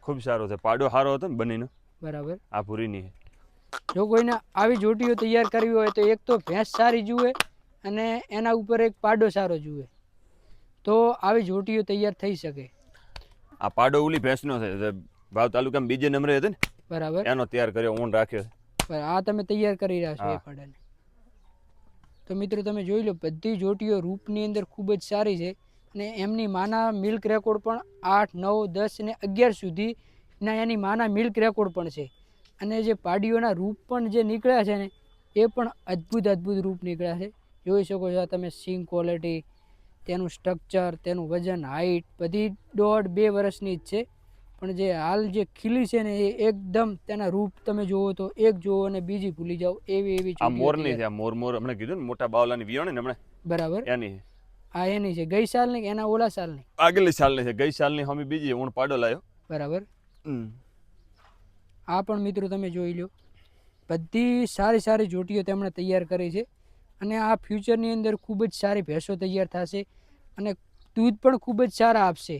ખૂબ સારું છે. પાડો સારો હતો ને બનીનો. બરાબર. આ ભૂરીની છે. જો કોઈને આવી જોટીઓ તૈયાર કરવી હોય તો એક તો ભેંસ સારી જુએ અને એના ઉપર એક પાડો સારો જુએ તો આવી જોટીઓ તૈયાર થઈ શકે. આ પાડો ઓલી ભેંસનો છે, ભાવ તાલુકામાં બીજે નંબરે હતો ને. બરાબર. એનો તૈયાર કર્યો, ઊન રાખ્યો. આ તમે તૈયાર કરી રહ્યા છો એ પાડાને. તો મિત્રો તમે જોઈ લો, બધી જોટીઓ રૂપની અંદર ખૂબ જ સારી છે અને એમની માના મિલ્ક રેકોર્ડ પણ 8, 9, 10 અને 11 સુધીના એની માના મિલ્ક રેકોર્ડ પણ છે. અને જે પાડીઓના રૂપ પણ જે નીકળ્યા છે ને એ પણ અદ્ભુત રૂપ નીકળ્યા છે. જોઈ શકો છો તમે સિંગ ક્વોલિટી, તેનું સ્ટ્રક્ચર, તેનું વજન, હાઇટ બધી 1.5-2 વર્ષની જ છે. પણ જે હાલ જે ખીલી છે ને એ એકદમ તેના રૂપ તમે જોવો તો એક જોવો અને બીજી ભૂલી જાઓ એવી આ મોરની છે. આ મોર હમણાં કીધું ને, મોટા બાવલાની વિયાણી ને હમણાં. બરાબર. એની છે. આ એની છે. ગઈ સાલની કે એના ઓલા સાલની? આગલી સાલની છે. ગઈ સાલની હમી બીજી ઊણ પાડો લાયો. બરાબર. આ પણ મિત્રો તમે જોઈ લો, બધી સારી જોટીઓ તેમણે તૈયાર કરી છે અને આ ફ્યુચરની અંદર ખૂબ જ સારી ભેંસો તૈયાર થશે અને દૂધ પણ ખૂબ જ સારા આપશે.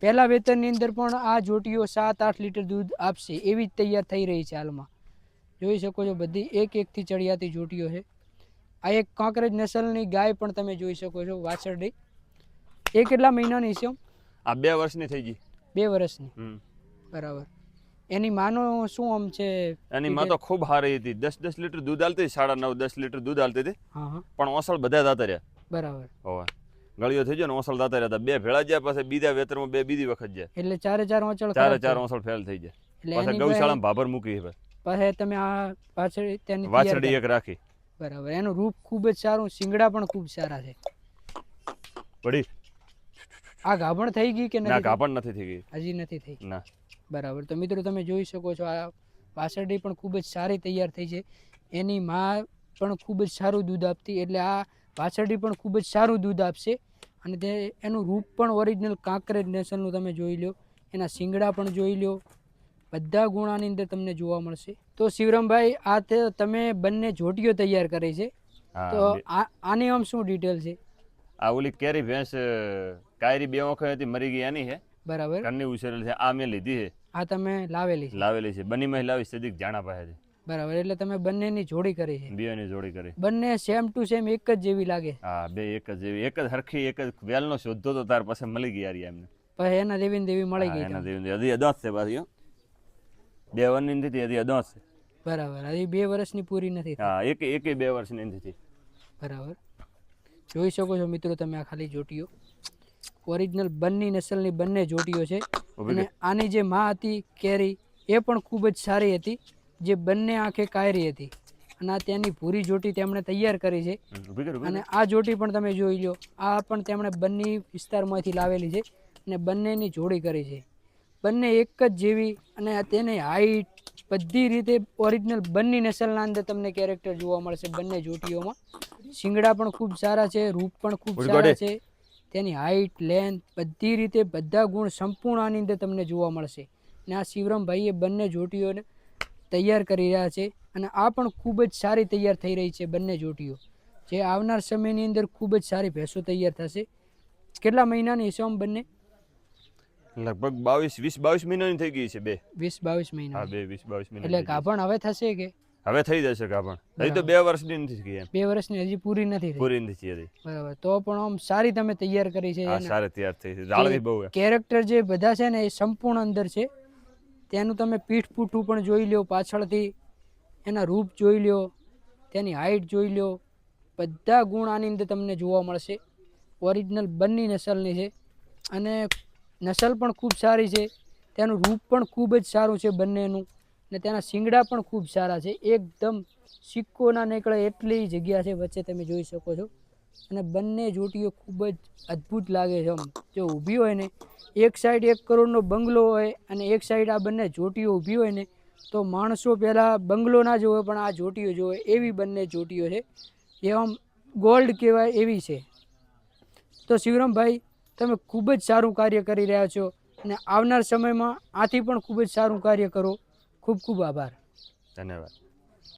પહેલા વેતરની અંદર પણ આ જોટીઓ 7-8 લીટર દૂધ આપશે એવી જ તૈયાર થઈ રહી છે હાલમાં. જોઈ શકો છો બધી એકથી ચડિયાતી જોટીઓ છે. આ એક કાંકરેજ નસલની ગાય પણ તમે જોઈ શકો છો, વાછરડી. એ કેટલા મહિનાની છે? આ 2 વર્ષની થઈ ગઈ. 2 વર્ષની. બરાબર. એની માનો શું આમ છે? એની માં તો ખૂબ સારી હતી. 10 લીટર દૂધ આલતી, 9.5-10 લીટર દૂધ આલતી હતી. પણ ઓસળ બધા દાતા રહ્યા. બરાબર. હોવે ગળિયો થઈ ગયો ને ઓસળ દાતા રહ્યા. 2 ભેળા ગયા, પછી બીજા વેતરમાં 2 બીજી વખત જાય. એટલે 4 ઓસળ. 4 ઓસળ ફેલ થઈ જાય. પછી ગૌશાળામાં ભાભર મૂકી. પછી તમે આ પાછળ તેની વાછરડી એક રાખી. બરાબર. એનું રૂપ ખૂબ જ સારું, શિંગડા પણ ખૂબ સારા છે. બડી આ ગાભણ થઈ ગઈ કે ના? ગાભણ નથી થઈ ગઈ, હજી નથી થઈ ના. બરાબર. તો મિત્રો તમે જોઈ શકો છો આ વાછરડી પણ ખૂબ જ સારી તૈયાર થઈ છે. એની માં પણ ખૂબ જ સારું દૂધ આપતી, એટલે આ વાછરડી પણ ખૂબ જ સારું દૂધ આપશે અને તે એનું રૂપ પણ ઓરિજિનલ કાંકરેજ નસલનું તમે જોઈ લો, એના શિંગડા પણ જોઈ લો, બધા ગુણ આની અંદર તમને જોવા મળશે. તો શિવરામભાઈ આ તમે બંને જોટીઓ તૈયાર કરી છે, તો આની આમ શું ડિટેલ છે? આ ઓલી કેરી ભેંસ કાયરી 2 વખત હતી, મરી ગઈ એની છે. બરાબર. ઘરની ઉછેરેલ છે. આ મેં લીધી છે. આ તમે લાવેલી છે? બનીમાં લાવી સદીક જાણા પાસે. બરાબર, એટલે તમે બંનેની જોડી કરી છે? બેની જોડી કરી. બંને સેમ ટુ સેમ એક જ જેવી લાગે? હા, બે એક જ જેવી, એક જ હરખી, એક જ વેલનો શોધતો તો તાર પાસે મળી ગઈ યાર એમને. પછી એના દેવી મળી ગઈ? એના દેવી હજી અદાસ છે પાછી. 2 વર્ષની નથી, હજી અદાસ છે. બરાબર, હજી 2 વર્ષની પૂરી નથી? હા, એક 2 વર્ષની નથી. બરાબર, જોઈ શકો છો મિત્રો તમે આ ખાલી જોટીઓ ઓરિજિનલ બન્ની નસલની બંને જોટીઓ છે. અને આની જે માં હતી કેરી એ પણ ખૂબ જ સારી હતી, જે બંને આંખે કાયરી હતી. અને આ ત્યાંની પૂરી જોટી તેમણે તૈયાર કરી છે. અને આ જોટી પણ તમે જોઈ લો, આ પણ તેમણે બન્ની વિસ્તારમાંથી લાવેલી છે અને બંનેની જોડી કરી છે. બંને એક જ જેવી, અને તેની હાઈટ બધી રીતે ઓરિજિનલ બન્ની નસલના અંદર તમને કેરેક્ટર જોવા મળશે બંને જોટીઓમાં. શિંગડા પણ ખૂબ સારા છે, રૂપ પણ ખૂબ સારા છે, તેની હાઈટ, લેન્થ બધી રીતે બધા ગુણ સંપૂર્ણ આની અંદર તમને જોવા મળશે. અને આ શિવરામભાઈએ બંને જોટીઓને તૈયાર કરી રહ્યા છે, અને આ પણ ખૂબ જ સારી તૈયાર થઈ રહી છે બંને જોટીઓ, જે આવનાર સમયની અંદર ખૂબ જ સારી ભેંસો તૈયાર થશે. કેટલા મહિનાની હશે આમ બંને? લગભગ 22 મહિનાની થઈ ગઈ છે. 22 મહિના? હા, 22 મહિના. એટલે ગાભણ હવે થશે કે? હવે થઈ જશે ગાભણ. હજી તો 2 વર્ષની નથી ગઈ. 2 વર્ષની હજી પૂરી નથી થઈ? પૂરી નથી હજી. બરાબર, તો પણ આમ સારી તમે તૈયાર કરી છે. હા, સારી તૈયાર થઈ છે. જાળવી બહુ છે. કેરેક્ટર જે બધા છે ને એ સંપૂર્ણ અંદર છે. તેનું તમે પીઠ પૂઠું પણ જોઈ લો, પાછળથી એના રૂપ જોઈ લો, તેની હાઈટ જોઈ લો, બધા ગુણ આની અંદર તમને જોવા મળશે. ઓરિજિનલ બન્ની નસલની છે, અને નસલ પણ ખૂબ સારી છે. તેનું રૂપ પણ ખૂબ જ સારું છે બંનેનું, અને તેના શિંગડા પણ ખૂબ સારા છે. એકદમ સિક્કો ના નીકળે એટલી જગ્યા છે વચ્ચે, તમે જોઈ શકો છો. અને બંને જોટીઓ ખૂબ જ અદ્ભુત લાગે છે. આમ જો ઊભી હોય ને, એક સાઈડ 1 કરોડનો બંગલો હોય અને એક સાઈડ આ બંને જોટીઓ ઊભી હોય ને, તો માણસો પહેલાં બંગલો ના જોવે પણ આ જોટીઓ જોવે, એવી બંને જોટીઓ છે. એ આમ ગોલ્ડ કહેવાય એવી છે. તો શિવરામભાઈ, તમે ખૂબ જ સારું કાર્ય કરી રહ્યા છો, અને આવનાર સમયમાં આથી પણ ખૂબ જ સારું કાર્ય કરો. ખૂબ ખૂબ આભાર. ધન્યવાદ.